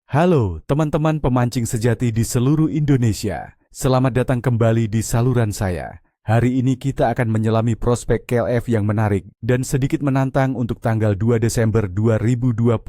Halo teman-teman pemancing sejati di seluruh Indonesia. Selamat datang kembali di saluran saya. Hari ini kita akan menyelami prospek KLF yang menarik dan sedikit menantang untuk tanggal 2 Desember 2025.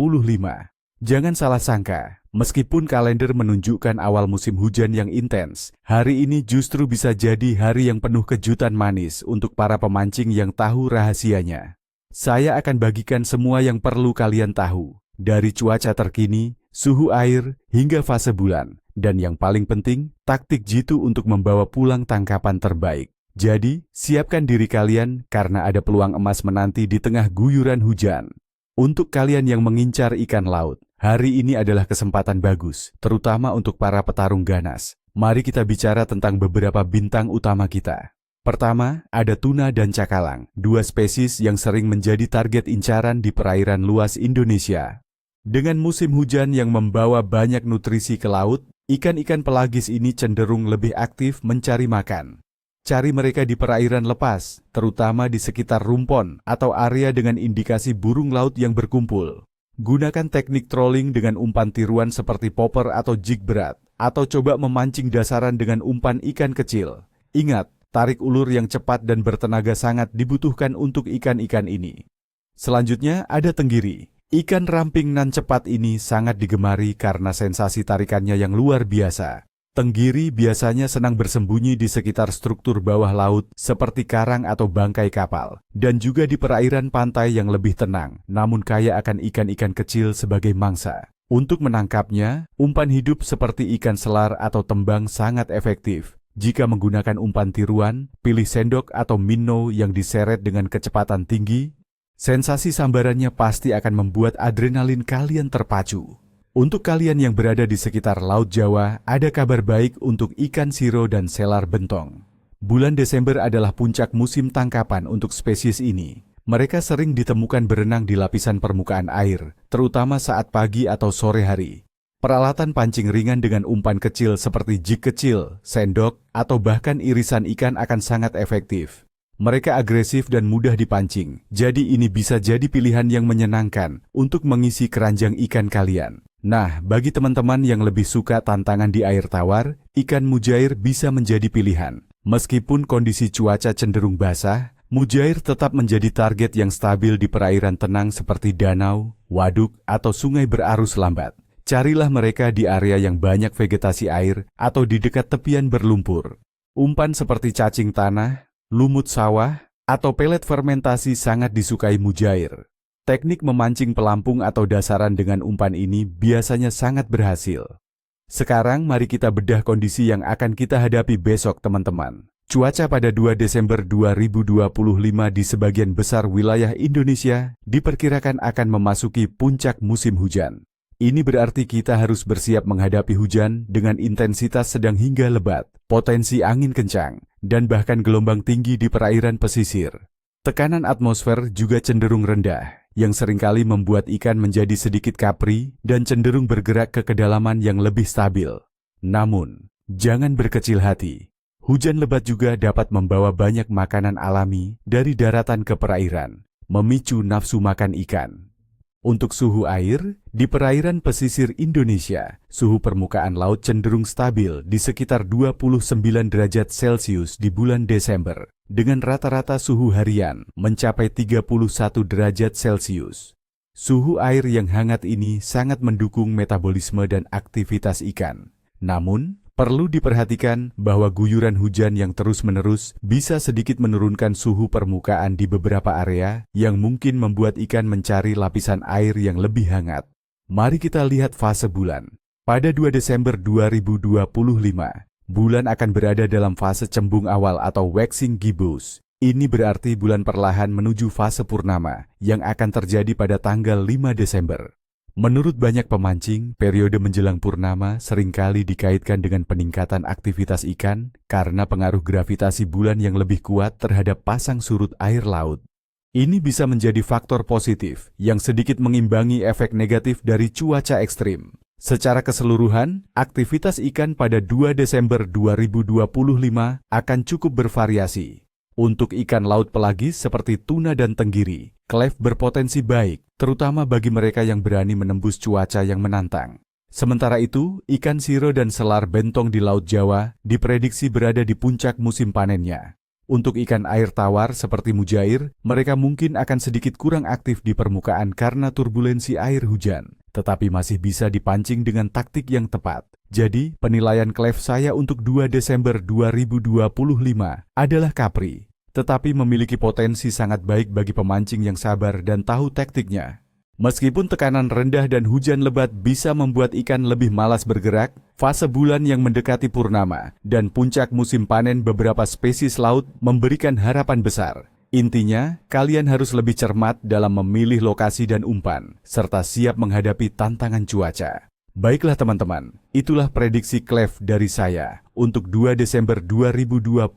Jangan salah sangka, meskipun kalender menunjukkan awal musim hujan yang intens, hari ini justru bisa jadi hari yang penuh kejutan manis untuk para pemancing yang tahu rahasianya. Saya akan bagikan semua yang perlu kalian tahu, dari cuaca terkini, suhu air, hingga fase bulan, dan yang paling penting, taktik jitu untuk membawa pulang tangkapan terbaik. Jadi, siapkan diri kalian karena ada peluang emas menanti di tengah guyuran hujan. Untuk kalian yang mengincar ikan laut, hari ini adalah kesempatan bagus, terutama untuk para petarung ganas. Mari kita bicara tentang beberapa bintang utama kita. Pertama, ada tuna dan cakalang, dua spesies yang sering menjadi target incaran di perairan luas Indonesia. Dengan musim hujan yang membawa banyak nutrisi ke laut, ikan-ikan pelagis ini cenderung lebih aktif mencari makan. Cari mereka di perairan lepas, terutama di sekitar rumpon atau area dengan indikasi burung laut yang berkumpul. Gunakan teknik trolling dengan umpan tiruan seperti popper atau jig berat, atau coba memancing dasaran dengan umpan ikan kecil. Ingat, tarik ulur yang cepat dan bertenaga sangat dibutuhkan untuk ikan-ikan ini. Selanjutnya ada tenggiri. Ikan ramping nan cepat ini sangat digemari karena sensasi tarikannya yang luar biasa. Tenggiri biasanya senang bersembunyi di sekitar struktur bawah laut seperti karang atau bangkai kapal, dan juga di perairan pantai yang lebih tenang, namun kaya akan ikan-ikan kecil sebagai mangsa. Untuk menangkapnya, umpan hidup seperti ikan selar atau tembang sangat efektif. Jika menggunakan umpan tiruan, pilih sendok atau minnow yang diseret dengan kecepatan tinggi. Sensasi sambarannya pasti akan membuat adrenalin kalian terpacu. Untuk kalian yang berada di sekitar Laut Jawa, ada kabar baik untuk ikan siro dan selar bentong. Bulan Desember adalah puncak musim tangkapan untuk spesies ini. Mereka sering ditemukan berenang di lapisan permukaan air, terutama saat pagi atau sore hari. Peralatan pancing ringan dengan umpan kecil seperti jig kecil, sendok, atau bahkan irisan ikan akan sangat efektif. Mereka agresif dan mudah dipancing, jadi ini bisa jadi pilihan yang menyenangkan untuk mengisi keranjang ikan kalian. Nah, bagi teman-teman yang lebih suka tantangan di air tawar, ikan mujair bisa menjadi pilihan. Meskipun kondisi cuaca cenderung basah, mujair tetap menjadi target yang stabil di perairan tenang seperti danau, waduk, atau sungai berarus lambat. Carilah mereka di area yang banyak vegetasi air atau di dekat tepian berlumpur. Umpan seperti cacing tanah, lumut sawah, atau pelet fermentasi sangat disukai mujair. Teknik memancing pelampung atau dasaran dengan umpan ini biasanya sangat berhasil. Sekarang mari kita bedah kondisi yang akan kita hadapi besok teman-teman. Cuaca pada 2 Desember 2025 di sebagian besar wilayah Indonesia diperkirakan akan memasuki puncak musim hujan. Ini berarti kita harus bersiap menghadapi hujan dengan intensitas sedang hingga lebat, potensi angin kencang, dan bahkan gelombang tinggi di perairan pesisir. Tekanan atmosfer juga cenderung rendah, yang seringkali membuat ikan menjadi sedikit kapri dan cenderung bergerak ke kedalaman yang lebih stabil. Namun, jangan berkecil hati. Hujan lebat juga dapat membawa banyak makanan alami dari daratan ke perairan, memicu nafsu makan ikan. Untuk suhu air, di perairan pesisir Indonesia, suhu permukaan laut cenderung stabil di sekitar 29 derajat Celcius di bulan Desember, dengan rata-rata suhu harian mencapai 31 derajat Celcius. Suhu air yang hangat ini sangat mendukung metabolisme dan aktivitas ikan. Namun, perlu diperhatikan bahwa guyuran hujan yang terus-menerus bisa sedikit menurunkan suhu permukaan di beberapa area yang mungkin membuat ikan mencari lapisan air yang lebih hangat. Mari kita lihat fase bulan. Pada 2 Desember 2025, bulan akan berada dalam fase cembung awal atau waxing gibbous. Ini berarti bulan perlahan menuju fase purnama yang akan terjadi pada tanggal 5 Desember. Menurut banyak pemancing, periode menjelang purnama seringkali dikaitkan dengan peningkatan aktivitas ikan karena pengaruh gravitasi bulan yang lebih kuat terhadap pasang surut air laut. Ini bisa menjadi faktor positif yang sedikit mengimbangi efek negatif dari cuaca ekstrim. Secara keseluruhan, aktivitas ikan pada 2 Desember 2025 akan cukup bervariasi. Untuk ikan laut pelagis seperti tuna dan tenggiri, KLF berpotensi baik, terutama bagi mereka yang berani menembus cuaca yang menantang. Sementara itu, ikan siro dan selar bentong di Laut Jawa diprediksi berada di puncak musim panennya. Untuk ikan air tawar seperti mujair, mereka mungkin akan sedikit kurang aktif di permukaan karena turbulensi air hujan, tetapi masih bisa dipancing dengan taktik yang tepat. Jadi, penilaian klef saya untuk 2 Desember 2025 adalah Capri, tetapi memiliki potensi sangat baik bagi pemancing yang sabar dan tahu taktiknya. Meskipun tekanan rendah dan hujan lebat bisa membuat ikan lebih malas bergerak, fase bulan yang mendekati purnama dan puncak musim panen beberapa spesies laut memberikan harapan besar. Intinya, kalian harus lebih cermat dalam memilih lokasi dan umpan, serta siap menghadapi tantangan cuaca. Baiklah teman-teman, itulah prediksi klef dari saya untuk 2 Desember 2025.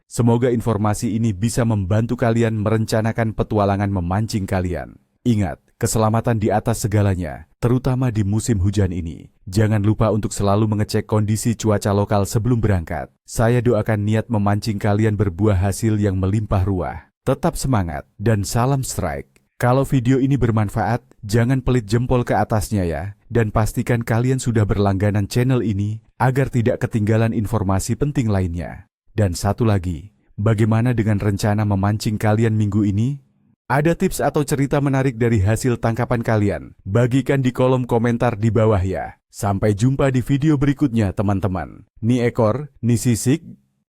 Semoga informasi ini bisa membantu kalian merencanakan petualangan memancing kalian. Ingat, keselamatan di atas segalanya, terutama di musim hujan ini. Jangan lupa untuk selalu mengecek kondisi cuaca lokal sebelum berangkat. Saya doakan niat memancing kalian berbuah hasil yang melimpah ruah. Tetap semangat dan salam strike. Kalau video ini bermanfaat, jangan pelit jempol ke atasnya ya. Dan pastikan kalian sudah berlangganan channel ini agar tidak ketinggalan informasi penting lainnya. Dan satu lagi, bagaimana dengan rencana memancing kalian minggu ini? Ada tips atau cerita menarik dari hasil tangkapan kalian? Bagikan di kolom komentar di bawah ya. Sampai jumpa di video berikutnya teman-teman. Ni ekor, ni sisik,